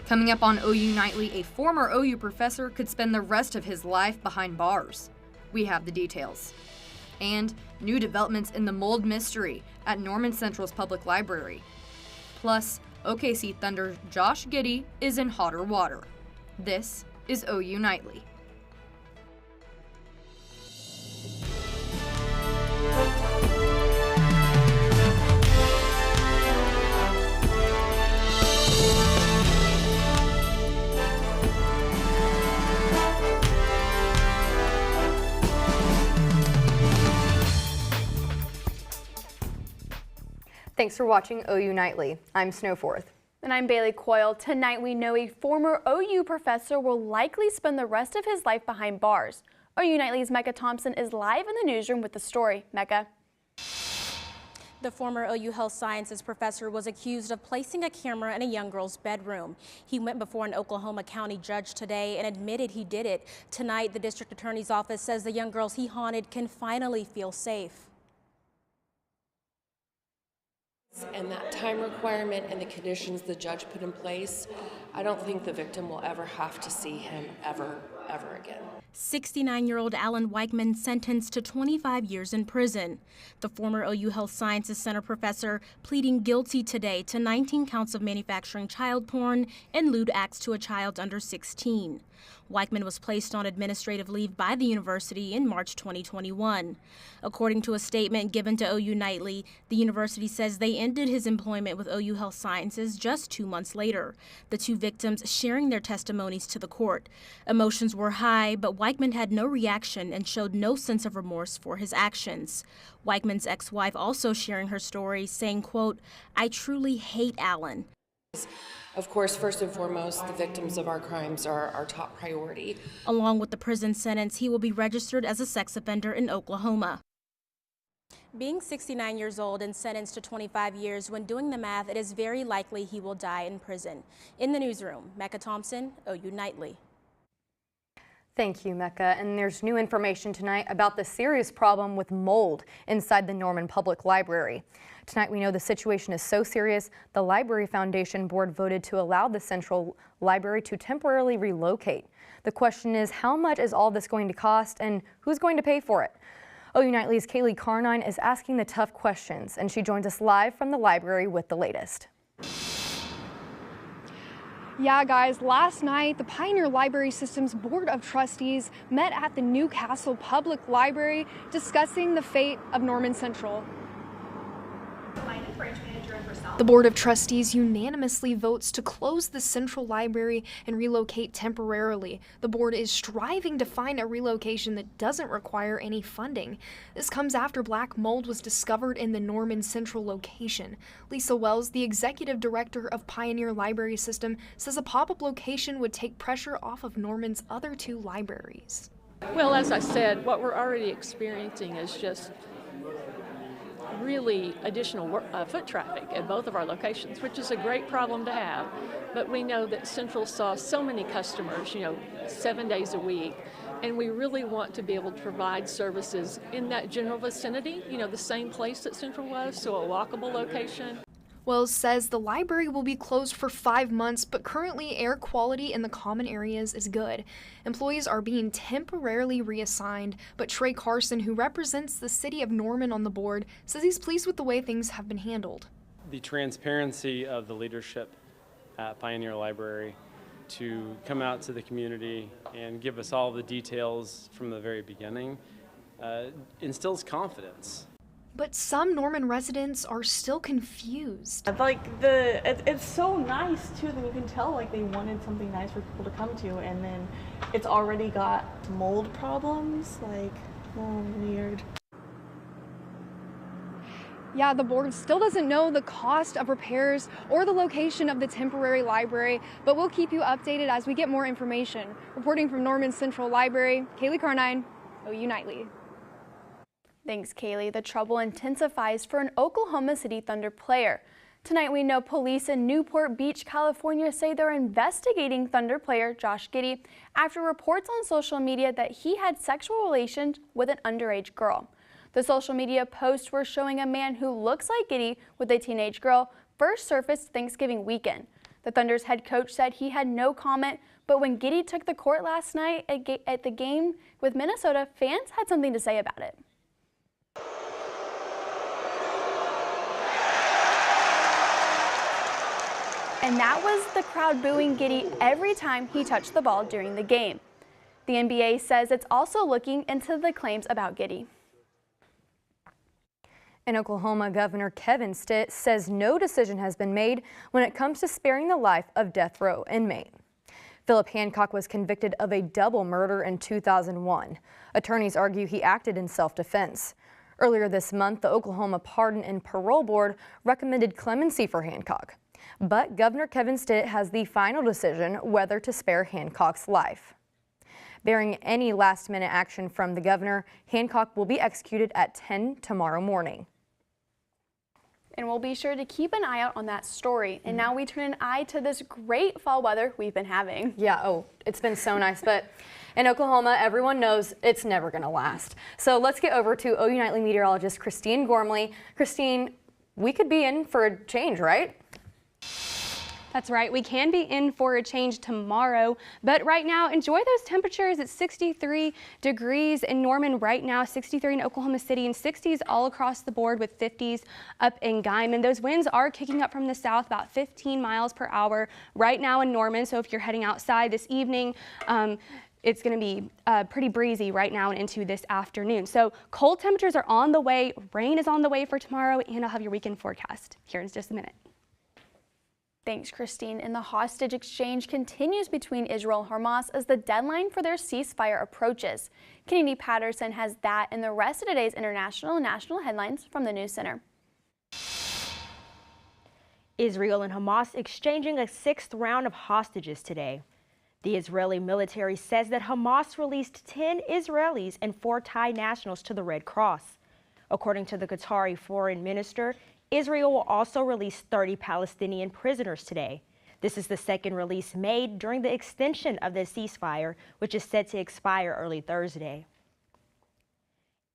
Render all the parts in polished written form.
Coming up on OU Nightly, a former OU professor could spend the rest of his life behind bars. We have the details. And new developments in the mold mystery at Norman Central's public library. Plus, OKC Thunder Josh Giddey is in hotter water. This is OU Nightly. Thanks for watching OU Nightly. I'm Snowforth. And I'm Bailey Coyle. Tonight we know a former OU professor will likely spend the rest of his life behind bars. OU Nightly's Mecca Thompson is live in the newsroom with the story. Mecca. The former OU Health Sciences professor was accused of placing a camera in a young girl's bedroom. He went before an Oklahoma County judge today and admitted he did it. Tonight, the district attorney's office says the young girls he haunted can finally feel safe. And that time requirement and the conditions the judge put in place, I don't think the victim will ever have to see him ever again. 69-year-old Alan Weichman sentenced to 25 years in prison. The former OU Health Sciences Center professor pleading guilty today to 19 counts of manufacturing child porn and lewd acts to a child under 16. Weichman was placed on administrative leave by the university in March 2021. According to a statement given to OU Nightly, the university says they ended his employment with OU Health Sciences just 2 months later, the two victims sharing their testimonies to the court. Emotions were high, but Weichman had no reaction and showed no sense of remorse for his actions. Weichman's ex-wife also sharing her story, saying, quote, "I truly hate Alan." Of course, first and foremost, the victims of our crimes are our top priority. Along with the prison sentence, he will be registered as a sex offender in Oklahoma. Being 69 years old and sentenced to 25 years, when doing the math, it is very likely he will die in prison. In the newsroom, Mecca Thompson, OU Nightly. Thank you, Mecca. And there's new information tonight about the serious problem with mold inside the Norman Public Library. Tonight we know the situation is so serious, the Library Foundation Board voted to allow the Central Library to temporarily relocate. The question is, how much is all this going to cost and who's going to pay for it? OU Nightly's Kaylee Carnine is asking the tough questions, and she joins us live from the library with the latest. Yeah, guys, last night the Pioneer Library System's Board of Trustees met at the Newcastle Public Library discussing the fate of Norman Central. The Board of Trustees unanimously votes to close the Central Library and relocate temporarily. The board is striving to find a relocation that doesn't require any funding. This comes after black mold was discovered in the Norman Central location. Lisa Wells, the executive director of Pioneer Library System, says a pop-up location would take pressure off of Norman's other two libraries. Well, as I said, what we're already experiencing is just really additional foot traffic at both of our locations, which is a great problem to have. But we know that Central saw so many customers, 7 days a week, and we really want to be able to provide services in that general vicinity, the same place that Central was, so a walkable location. Wells says the library will be closed for 5 months, but currently air quality in the common areas is good. Employees are being temporarily reassigned, but Trey Carson, who represents the city of Norman on the board, says he's pleased with the way things have been handled. The transparency of the leadership at Pioneer Library to come out to the community and give us all the details from the very beginning instills confidence. But some Norman residents are still confused. It's so nice too that you can tell they wanted something nice for people to come to, and then it's already got mold problems, weird. Yeah, the board still doesn't know the cost of repairs or the location of the temporary library, but we'll keep you updated as we get more information. Reporting from Norman Central Library, Kaylee Carnine, OU Nightly. Thanks, Kaylee. The trouble intensifies for an Oklahoma City Thunder player. Tonight we know police in Newport Beach, California say they're investigating Thunder player Josh Giddey after reports on social media that he had sexual relations with an underage girl. The social media posts were showing a man who looks like Giddey with a teenage girl first surfaced Thanksgiving weekend. The Thunder's head coach said he had no comment, but when Giddey took the court last night at the game with Minnesota, fans had something to say about it. And that was the crowd booing Giddey every time he touched the ball during the game. The NBA says it's also looking into the claims about Giddey. In Oklahoma, Governor Kevin Stitt says no decision has been made when it comes to sparing the life of death row inmate. Philip Hancock was convicted of a double murder in 2001. Attorneys argue he acted in self-defense. Earlier this month, the Oklahoma Pardon and Parole Board recommended clemency for Hancock. But Governor Kevin Stitt has the final decision whether to spare Hancock's life. Bearing any last-minute action from the governor, Hancock will be executed at 10 tomorrow morning. And we'll be sure to keep an eye out on that story. And now we turn an eye to this great fall weather we've been having. Yeah, it's been so nice, but in Oklahoma, everyone knows it's never going to last. So let's get over to OU Nightly meteorologist Christine Gormley. Christine, we could be in for a change, right? That's right. We can be in for a change tomorrow, but right now, enjoy those temperatures. It's 63 degrees in Norman right now, 63 in Oklahoma City, and 60s all across the board with 50s up in Guymon. Those winds are kicking up from the south, about 15 miles per hour right now in Norman. So if you're heading outside this evening, it's going to be pretty breezy right now and into this afternoon. So cold temperatures are on the way. Rain is on the way for tomorrow, and I'll have your weekend forecast here in just a minute. Thanks, Christine. And the hostage exchange continues between Israel and Hamas as the deadline for their ceasefire approaches. Kennedy Patterson has that and the rest of today's international and national headlines from the News Center. Israel and Hamas exchanging a sixth round of hostages today. The Israeli military says that Hamas released 10 Israelis and 4 Thai nationals to the Red Cross. According to the Qatari foreign minister, Israel will also release 30 Palestinian prisoners today. This is the second release made during the extension of the ceasefire, which is set to expire early Thursday.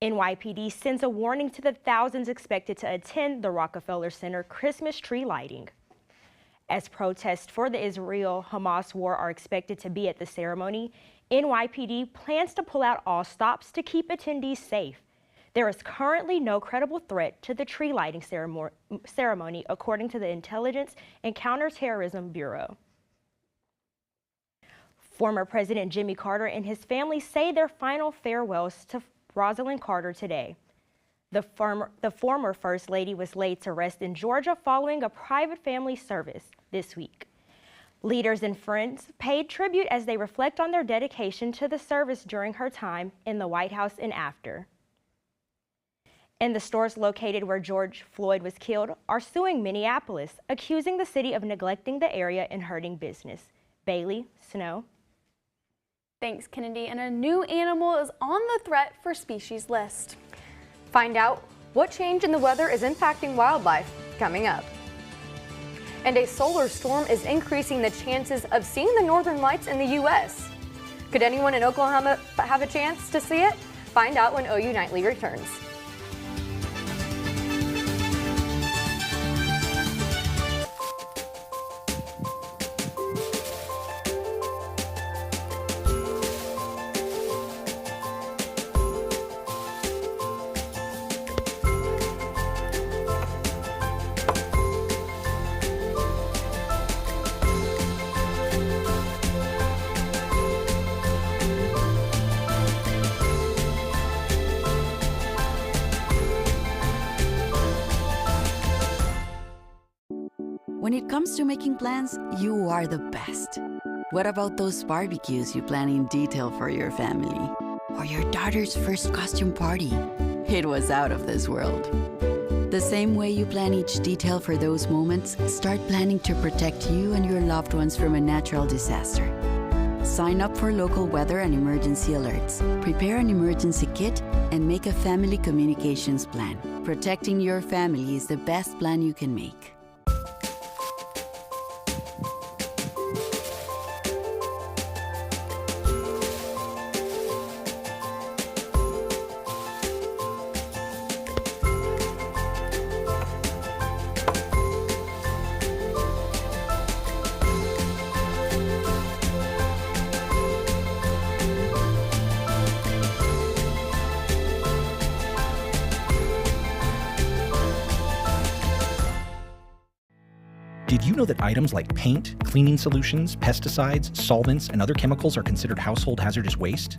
NYPD sends a warning to the thousands expected to attend the Rockefeller Center Christmas tree lighting. As protests for the Israel-Hamas war are expected to be at the ceremony, NYPD plans to pull out all stops to keep attendees safe. There is currently no credible threat to the tree lighting ceremony, according to the Intelligence and Counterterrorism Bureau. Former President Jimmy Carter and his family say their final farewells to Rosalind Carter today. The former First Lady was laid to rest in Georgia following a private family service this week. Leaders and friends paid tribute as they reflect on their dedication to the service during her time in the White House and after. And the stores located where George Floyd was killed are suing Minneapolis, accusing the city of neglecting the area and hurting business. Bailey, Snow. Thanks, Kennedy. And a new animal is on the threat for species list. Find out what change in the weather is impacting wildlife coming up. And a solar storm is increasing the chances of seeing the northern lights in the U.S. Could anyone in Oklahoma have a chance to see it? Find out when OU Nightly returns. When it comes to making plans, you are the best. What about those barbecues you plan in detail for your family? Or your daughter's first costume party? It was out of this world. The same way you plan each detail for those moments, start planning to protect you and your loved ones from a natural disaster. Sign up for local weather and emergency alerts. Prepare an emergency kit and make a family communications plan. Protecting your family is the best plan you can make. Did you know that items like paint, cleaning solutions, pesticides, solvents, and other chemicals are considered household hazardous waste?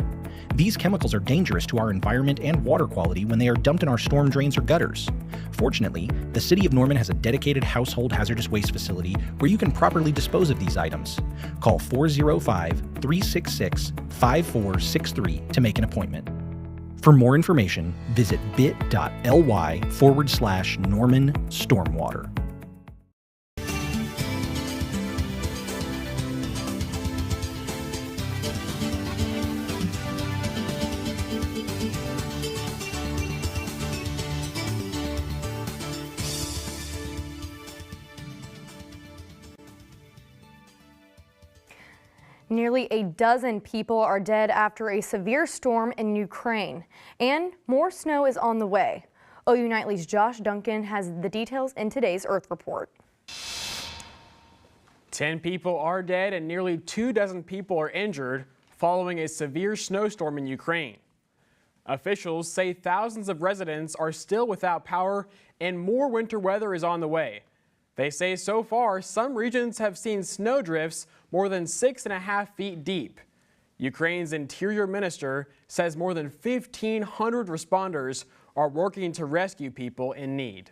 These chemicals are dangerous to our environment and water quality when they are dumped in our storm drains or gutters. Fortunately, the City of Norman has a dedicated household hazardous waste facility where you can properly dispose of these items. Call 405-366-5463 to make an appointment. For more information, visit bit.ly/Norman Stormwater. Nearly a dozen people are dead after a severe storm in Ukraine, and more snow is on the way. OU Nightly's Josh Duncan has the details in today's Earth Report. 10 people are dead and nearly 24 people are injured following a severe snowstorm in Ukraine. Officials say thousands of residents are still without power and more winter weather is on the way. They say so far, some regions have seen snow drifts more than 6.5 feet deep. Ukraine's interior minister says more than 1,500 responders are working to rescue people in need.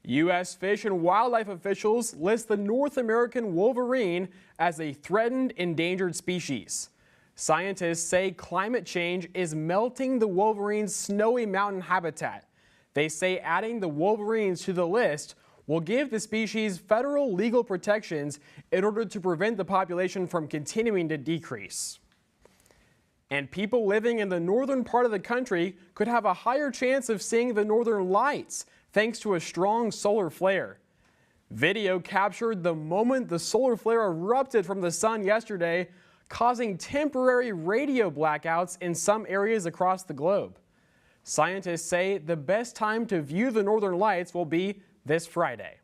U.S. Fish and Wildlife officials list the North American wolverine as a threatened endangered species. Scientists say climate change is melting the wolverine's snowy mountain habitat. They say adding the wolverines to the list will give the species federal legal protections in order to prevent the population from continuing to decrease. And people living in the northern part of the country could have a higher chance of seeing the northern lights thanks to a strong solar flare. Video captured the moment the solar flare erupted from the sun yesterday, causing temporary radio blackouts in some areas across the globe. Scientists say the best time to view the northern lights will be this Friday.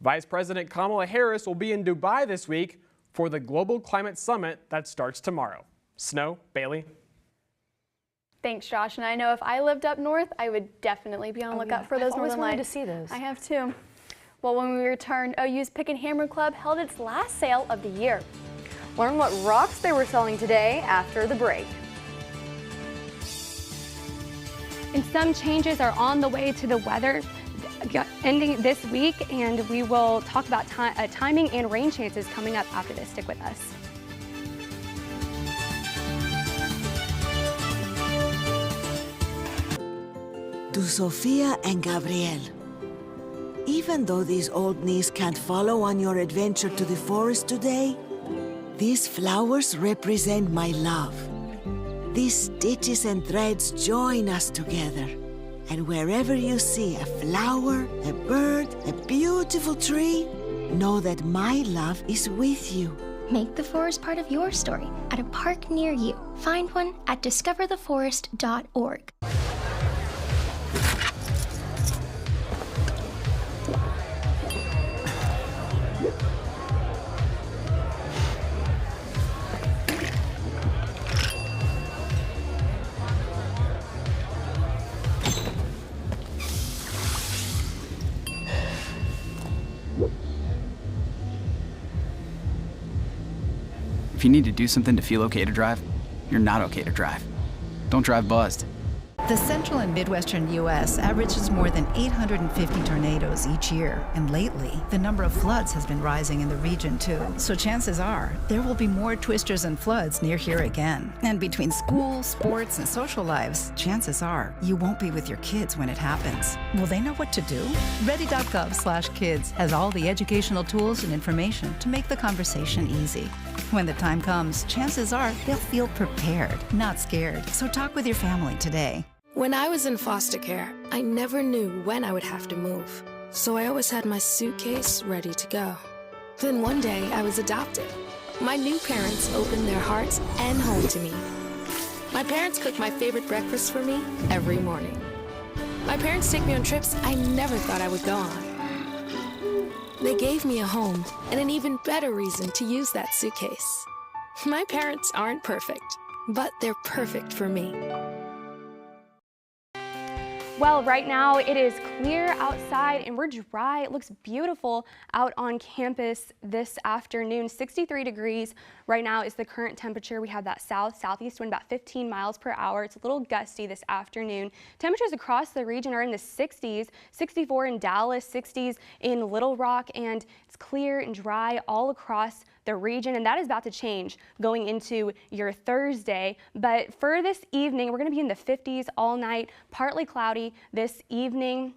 Vice President Kamala Harris will be in Dubai this week for the Global Climate Summit that starts tomorrow. Snow, Bailey. Thanks, Josh. And I know if I lived up north, I would definitely be on the lookout for those northern lights. To see those. I have too. Well, when we return, OU's Pick and Hammer Club held its last sale of the year. Learn what rocks they were selling today after the break. And some changes are on the way to the weather ending this week, and we will talk about timing and rain chances coming up after this. Stick with us. To Sofia and Gabriel. Even though these old knees can't follow on your adventure to the forest today, these flowers represent my love. These stitches and threads join us together. And wherever you see a flower, a bird, a beautiful tree, know that my love is with you. Make the forest part of your story at a park near you. Find one at discovertheforest.org. If you need to do something to feel okay to drive, you're not okay to drive. Don't drive buzzed. The central and midwestern U.S. averages more than 850 tornadoes each year, and lately, the number of floods has been rising in the region too. So chances are, there will be more twisters and floods near here again. And between school, sports, and social lives, chances are, you won't be with your kids when it happens. Will they know what to do? Ready.gov/kids has all the educational tools and information to make the conversation easy. When the time comes, chances are they'll feel prepared, not scared. So talk with your family today. When I was in foster care, I never knew when I would have to move. So I always had my suitcase ready to go. Then one day I was adopted. My new parents opened their hearts and home to me. My parents cook my favorite breakfast for me every morning. My parents take me on trips I never thought I would go on. They gave me a home and an even better reason to use that suitcase. My parents aren't perfect, but they're perfect for me. Well, right now it is clear outside and we're dry. It looks beautiful out on campus this afternoon. 63 degrees right now is the current temperature. We have that southeast wind about 15 miles per hour. It's a little gusty this afternoon. Temperatures across the region are in the 60s, 64 in Dallas, 60s in Little Rock, and it's clear and dry all across the region, and that is about to change going into your Thursday. But for this evening, we're going to be in the 50s all night, partly cloudy this evening.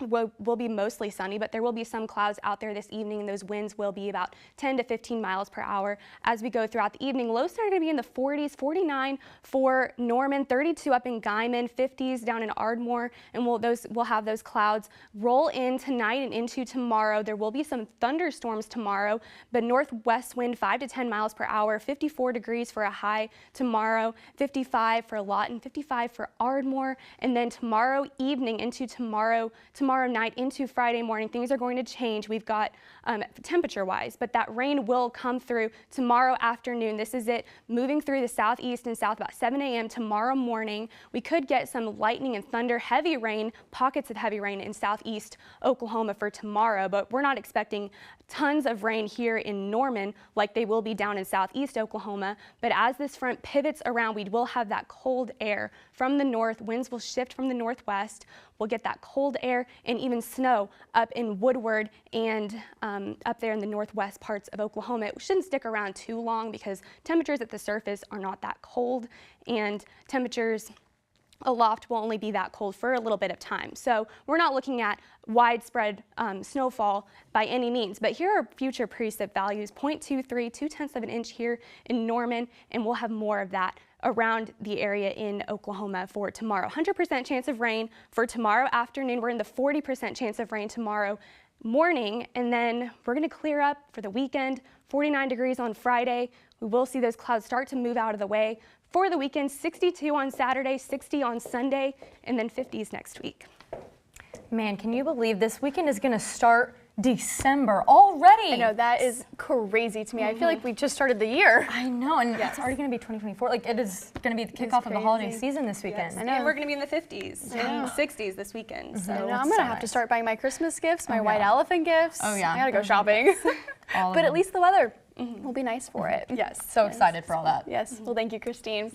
Will be mostly sunny, but there will be some clouds out there this evening, and those winds will be about 10 to 15 miles per hour as we go throughout the evening. Lows are going to be in the 40s, 49 for Norman, 32 up in Guyman, 50s down in Ardmore, and we'll have those clouds roll in tonight and into tomorrow. There will be some thunderstorms tomorrow, but northwest wind 5 to 10 miles per hour, 54 degrees for a high tomorrow, 55 for Lawton, 55 for Ardmore, and then tomorrow evening into tomorrow night into Friday morning, things are going to change. We've got temperature-wise, but that rain will come through tomorrow afternoon. This is it moving through the southeast and south about 7 a.m. tomorrow morning. We could get some lightning and thunder, heavy rain, pockets of heavy rain in southeast Oklahoma for tomorrow, but we're not expecting tons of rain here in Norman like they will be down in southeast Oklahoma. But as this front pivots around, we will have that cold air from the north. Winds will shift from the northwest. We'll get that cold air and even snow up in Woodward and up there in the northwest parts of Oklahoma. It shouldn't stick around too long because temperatures at the surface are not that cold, and temperatures aloft will only be that cold for a little bit of time. So we're not looking at widespread snowfall by any means, but here are future precip values: 0.23, 0.2 of an inch here in Norman, and we'll have more of that around the area in Oklahoma for tomorrow. 100% chance of rain for tomorrow afternoon. We're in the 40% chance of rain tomorrow morning, and then we're going to clear up for the weekend. 49 degrees on Friday. We will see those clouds start to move out of the way. For the weekend, 62 on Saturday, 60 on Sunday, and then 50s next week. Man, can you believe this weekend is going to start December already? I know, that is crazy to me. I feel like we just started the year. I know, and it's already going to be 2024. Like, it is going to be the kickoff of the holiday season this weekend. Yes. I know. And we're going to be in the 50s and 60s this weekend. So I'm going to have to start buying my Christmas gifts, my white elephant gifts. Oh yeah. I got to go shopping. But at least the weather will be nice for it. Yes. So excited for all that. Yes. Well, thank you, Christine.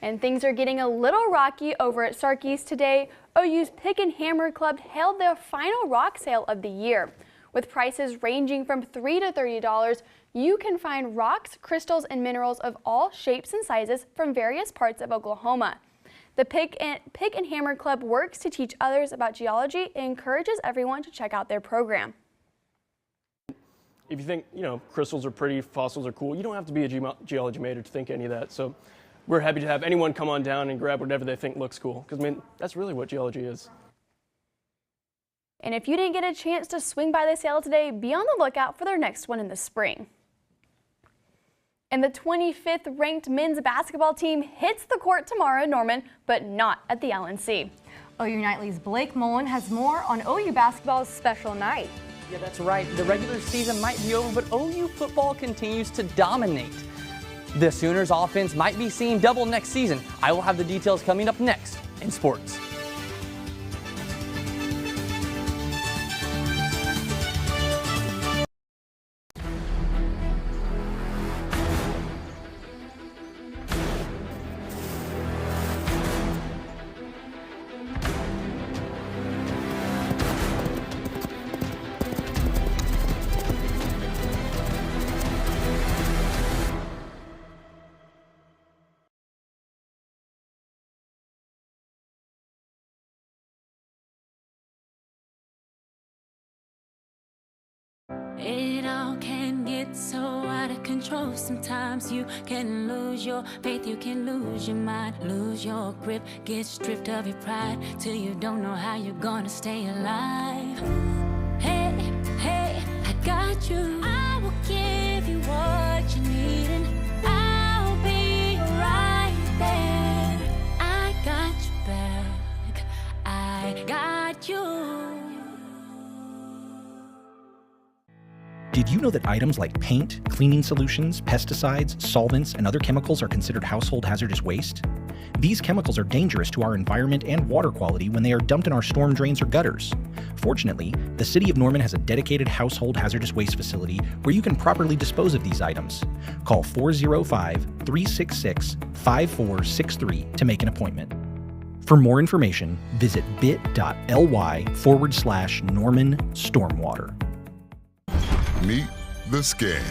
And things are getting a little rocky over at Sarkey's today. OU's Pick and Hammer Club held their final rock sale of the year. With prices ranging from $3 to $30, you can find rocks, crystals, and minerals of all shapes and sizes from various parts of Oklahoma. The Pick and Hammer Club works to teach others about geology and encourages everyone to check out their program. If you think, crystals are pretty, fossils are cool, you don't have to be a geology major to think any of that. So we're happy to have anyone come on down and grab whatever they think looks cool, because, that's really what geology is. And if you didn't get a chance to swing by the sale today, be on the lookout for their next one in the spring. And the 25th ranked men's basketball team hits the court tomorrow in Norman, but not at the LNC. OU Nightly's Blake Mullen has more on OU basketball's special night. Yeah, that's right. The regular season might be over, but OU football continues to dominate. The Sooners offense might be seeing double next season. I will have the details coming up next in sports. It all can get so out of control. Sometimes you can lose your faith, you can lose your mind, lose your grip, get stripped of your pride till you don't know how you're gonna stay alive. Hey, hey, I got you. I will give you what you need, and I'll be right there. I got you back. I got you. Did Did you know that items like paint, cleaning solutions, pesticides, solvents, and other chemicals are considered household hazardous waste? These chemicals are dangerous to our environment and water quality when they are dumped in our storm drains or gutters. Fortunately, the City of Norman has a dedicated household hazardous waste facility where you can properly dispose of these items. Call 405-366-5463 to make an appointment. For more information, visit bit.ly/Norman Stormwater. Meet the Scan,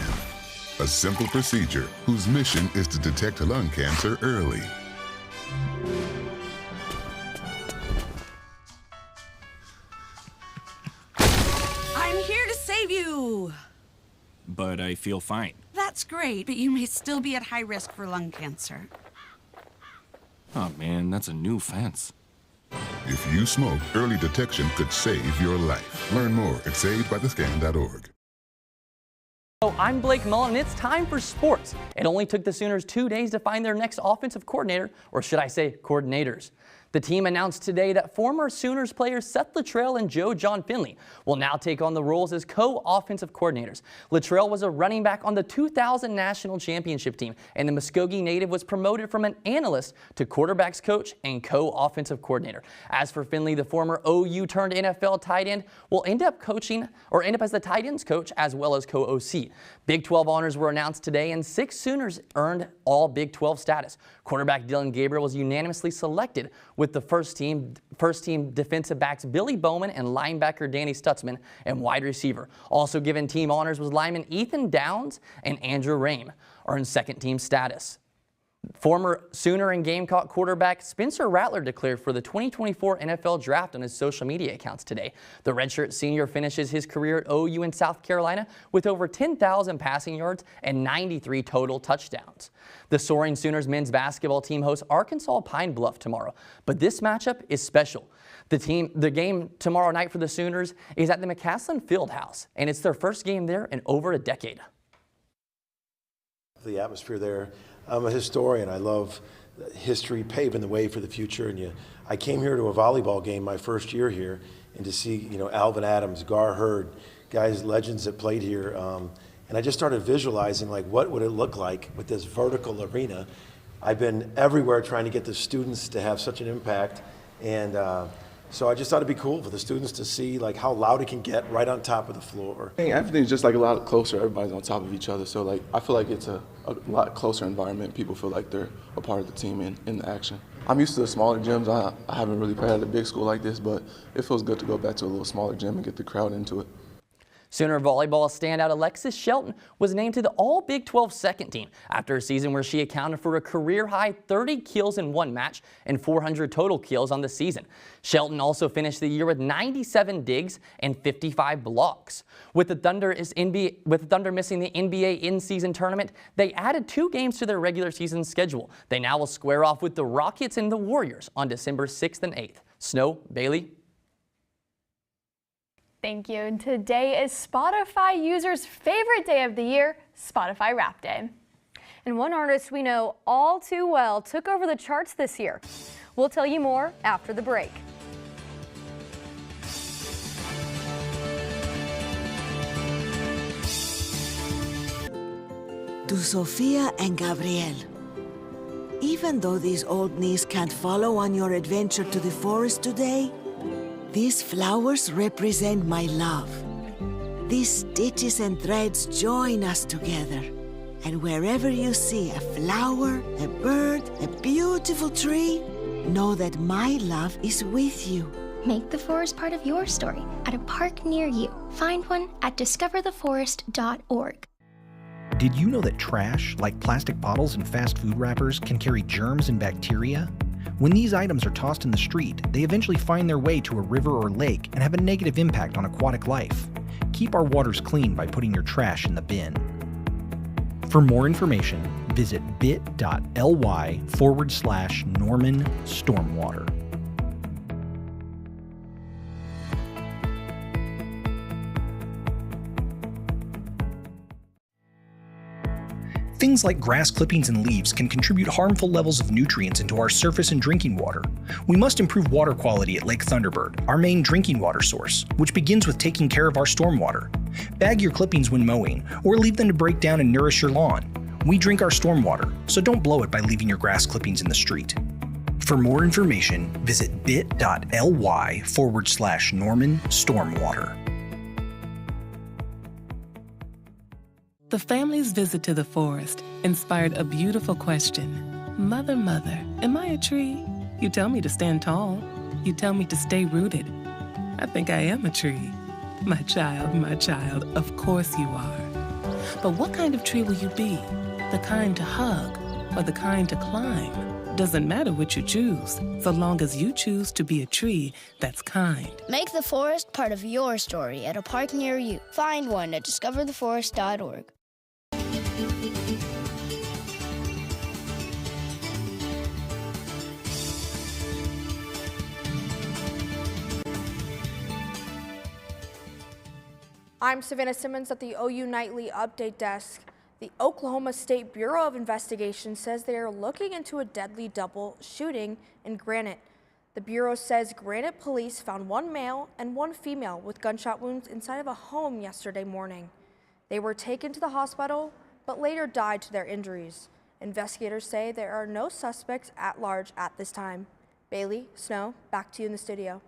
a simple procedure whose mission is to detect lung cancer early. I'm here to save you! But I feel fine. That's great, but you may still be at high risk for lung cancer. Oh man, that's a new fence. If you smoke, early detection could save your life. Learn more at savedbythescan.org. I'm Blake Mullen, and it's time for sports. It only took the Sooners 2 days to find their next offensive coordinator, or should I say coordinators. The team announced today that former Sooners players Seth Littrell and Joe John Finley will now take on the roles as co-offensive coordinators. Littrell was a running back on the 2000 National Championship team, and the Muskogee native was promoted from an analyst to quarterbacks coach and co-offensive coordinator. As for Finley, the former OU turned NFL tight end, will end up as the tight ends coach as well as co-OC. Big 12 honors were announced today, and 6 Sooners earned all Big 12 status. Quarterback Dylan Gabriel was unanimously selected with the first team defensive backs Billy Bowman and linebacker Danny Stutzman, and wide receiver. Also given team honors was lineman Ethan Downs and Andrew Rame, earned second team status. Former Sooner and Gamecock quarterback Spencer Rattler declared for the 2024 NFL Draft on his social media accounts today. The redshirt senior finishes his career at OU in South Carolina with over 10,000 passing yards and 93 total touchdowns. The Soaring Sooners men's basketball team hosts Arkansas Pine Bluff tomorrow, but this matchup is special. The game tomorrow night for the Sooners is at the McCaslin Fieldhouse, and it's their first game there in over a decade. The atmosphere there. I'm a historian. I love history, paving the way for the future. And I came here to a volleyball game my first year here, and to see Alvin Adams, Gar Hurd, guys, legends that played here. And I just started visualizing what would it look like with this vertical arena. I've been everywhere trying to get the students to have such an impact, and so I just thought it'd be cool for the students to see how loud it can get right on top of the floor. Everything's just a lot closer. Everybody's on top of each other. So I feel like it's a lot closer environment. People feel like they're a part of the team in the action. I'm used to the smaller gyms. I haven't really played at a big school like this, but it feels good to go back to a little smaller gym and get the crowd into it. Sooner volleyball standout Alexis Shelton was named to the All-Big 12 second team after a season where she accounted for a career-high 30 kills in one match and 400 total kills on the season. Shelton also finished the year with 97 digs and 55 blocks. With the Thunder missing the NBA in-season tournament, they added 2 games to their regular season schedule. They now will square off with the Rockets and the Warriors on December 6th and 8th. Snow, Bailey. Thank you. And today is Spotify users' favorite day of the year, Spotify Wrap Day. And one artist we know all too well took over the charts this year. We'll tell you more after the break. To Sofia and Gabriel. Even though these old knees can't follow on your adventure to the forest today, these flowers represent my love. These stitches and threads join us together. And wherever you see a flower, a bird, a beautiful tree, know that my love is with you. Make the forest part of your story at a park near you. Find one at discovertheforest.org. Did you know that trash, like plastic bottles and fast food wrappers, can carry germs and bacteria? When these items are tossed in the street, they eventually find their way to a river or lake and have a negative impact on aquatic life. Keep our waters clean by putting your trash in the bin. For more information, visit bit.ly/Norman Stormwater. Things like grass clippings and leaves can contribute harmful levels of nutrients into our surface and drinking water. We must improve water quality at Lake Thunderbird, our main drinking water source, which begins with taking care of our stormwater. Bag your clippings when mowing, or leave them to break down and nourish your lawn. We drink our stormwater, so don't blow it by leaving your grass clippings in the street. For more information, visit bit.ly/Norman Stormwater. The family's visit to the forest inspired a beautiful question. Mother, mother, am I a tree? You tell me to stand tall. You tell me to stay rooted. I think I am a tree. My child, of course you are. But what kind of tree will you be? The kind to hug or the kind to climb? Doesn't matter what you choose, so long as you choose to be a tree that's kind. Make the forest part of your story at a park near you. Find one at discovertheforest.org. I'm Savannah Simmons at the OU Nightly Update Desk. The Oklahoma State Bureau of Investigation says they are looking into a deadly double shooting in Granite. The Bureau says Granite police found one male and one female with gunshot wounds inside of a home yesterday morning. They were taken to the hospital, but later died to their injuries. Investigators say there are no suspects at large at this time. Bailey, Snow, back to you in the studio.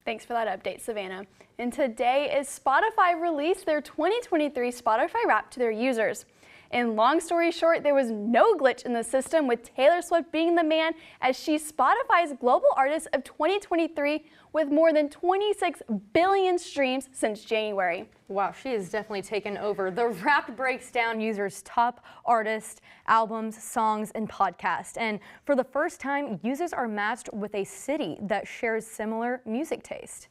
Thanks for that update, Savannah. And today is Spotify released their 2023 Spotify Wrapped to their users. And long story short, there was no glitch in the system, with Taylor Swift being the man, as she's Spotify's Global Artist of 2023 with more than 26 billion streams since January. Wow, she has definitely taken over. The Wrapped breaks down users' top artists, albums, songs, and podcasts. And for the first time, users are matched with a city that shares similar music taste.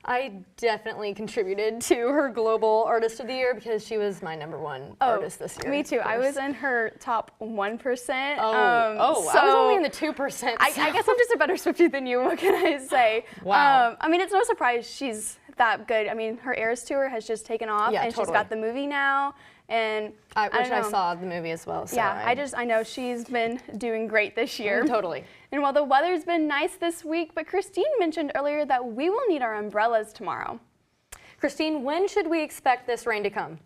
I definitely contributed to her Global Artist of the Year because she was my #1 artist this year. Me too. I was in her top 1%. So I was only in the 2%. I guess I'm just a better Swiftie than you. What can I say? Wow. I mean, it's no surprise she's that good. I mean, her Eras tour has just taken off, and she's got the movie now. And I saw the movie as well. So yeah, I know she's been doing great this year. Totally. And while the weather's been nice this week, but Christine mentioned earlier that we will need our umbrellas tomorrow. Christine, when should we expect this rain to come?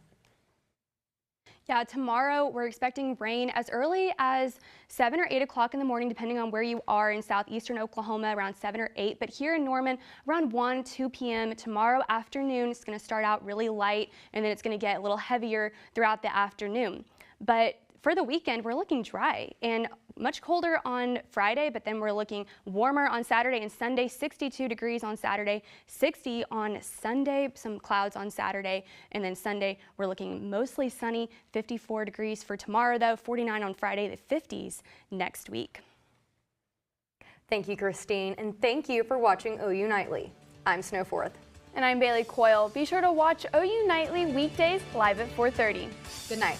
Yeah, tomorrow we're expecting rain as early as 7 or 8 o'clock in the morning, depending on where you are in southeastern Oklahoma, around 7 or 8. But here in Norman, around 1, 2 p.m. Tomorrow afternoon, it's going to start out really light, and then it's going to get a little heavier throughout the afternoon. But for the weekend, we're looking dry and much colder on Friday, but then we're looking warmer on Saturday and Sunday. 62 degrees on Saturday, 60 on Sunday, some clouds on Saturday, and then Sunday we're looking mostly sunny. 54 degrees for tomorrow though, 49 on Friday, the 50s next week. Thank you, Christine, and thank you for watching OU Nightly. I'm Snow Forth. And I'm Bailey Coyle. Be sure to watch OU Nightly weekdays live at 4:30. Good night.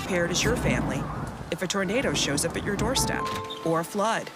Prepared as your family if a tornado shows up at your doorstep or a flood.